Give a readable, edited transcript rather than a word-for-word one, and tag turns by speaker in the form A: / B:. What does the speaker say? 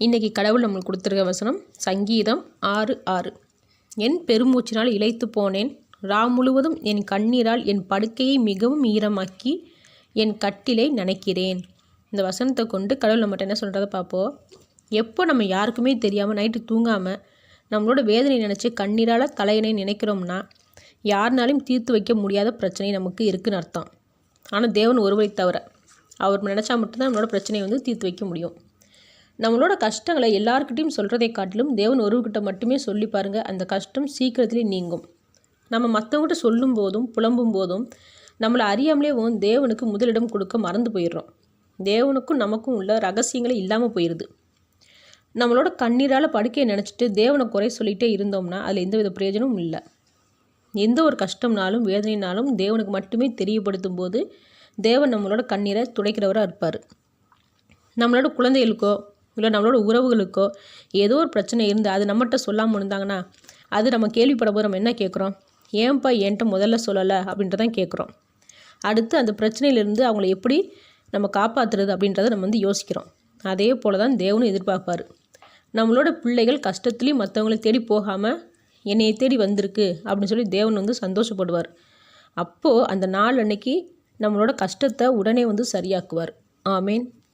A: இன்றைக்கி கடவுள் நம்மளுக்கு கொடுத்துருக்க வசனம் சங்கீதம் 6:6. என் பெருமூச்சினால் இளைத்து போனேன், முழுவதும் என் கண்ணீரால் என் படுக்கையை மிகவும் ஈரமாக்கி என் கட்டிலை நனைக்கிறேன். இந்த வசனத்தை கொண்டு கடவுள் நம்மகிட்ட என்ன சொல்கிறத பார்ப்போம். எப்போ நம்ம யாருக்குமே தெரியாமல் நைட்டு தூங்காமல் நம்மளோட வேதனை நினச்சி கண்ணீரால் தலையணை நினைக்கிறோம்னா யாருனாலையும் தீர்த்து வைக்க முடியாத பிரச்சனை நமக்கு இருக்குன்னு அர்த்தம். ஆனால் தேவன் ஒருவரை தவிர அவர் நினச்சா மட்டும்தான் நம்மளோட பிரச்சனையை தீர்த்து வைக்க முடியும். நம்மளோட கஷ்டங்களை எல்லாருக்கிட்டையும் சொல்கிறதை காட்டிலும் தேவன் ஒருவர்கிட்ட மட்டுமே சொல்லி பாருங்கள், அந்த கஷ்டம் சீக்கிரத்திலே நீங்கும். நம்ம மற்றவங்ககிட்ட சொல்லும் போதும் புலம்பும் போதும் நம்மளை அறியாமலே தேவனுக்கு முதலிடம் கொடுக்க மறந்து போயிடுறோம். தேவனுக்கும் நமக்கும் உள்ள ரகசியங்களே இல்லாமல் போயிடுது. நம்மளோட கண்ணீரால் படுக்கையை நினச்சிட்டு தேவனை குறை சொல்லிகிட்டே இருந்தோம்னா அதில் எந்தவித பிரயோஜனமும் இல்லை. எந்த ஒரு கஷ்டம்னாலும் வேதனைனாலும் தேவனுக்கு மட்டுமே தெரியப்படுத்தும் போது தேவன் நம்மளோட கண்ணீரை துடைக்கிறவராக இருப்பார். நம்மளோட குழந்தைகளுக்கோ இல்லை நம்மளோட உறவுகளுக்கோ ஏதோ ஒரு பிரச்சனை இருந்து அது நம்மகிட்ட சொல்லாமல் இருந்தாங்கன்னா அது நம்ம கேள்விப்பட போது நம்ம என்ன கேட்குறோம், ஏன்ப்பா என்கிட்ட முதல்ல சொல்லலை அப்படின்றதான் கேட்குறோம். அடுத்து அந்த பிரச்சனையிலேருந்து அவங்கள எப்படி நம்ம காப்பாற்றுறது அப்படின்றத நம்ம யோசிக்கிறோம். அதே போல் தான் தேவனும் எதிர்பார்ப்பார். நம்மளோட பிள்ளைகள் கஷ்டத்துலேயும் மற்றவங்களை தேடி போகாமல் என்னையை தேடி வந்திருக்கு அப்படின்னு சொல்லி தேவன் சந்தோஷப்படுவார். அப்போது அந்த நாள் அன்னைக்கு நம்மளோட கஷ்டத்தை உடனே சரியாக்குவார். ஆமேன்.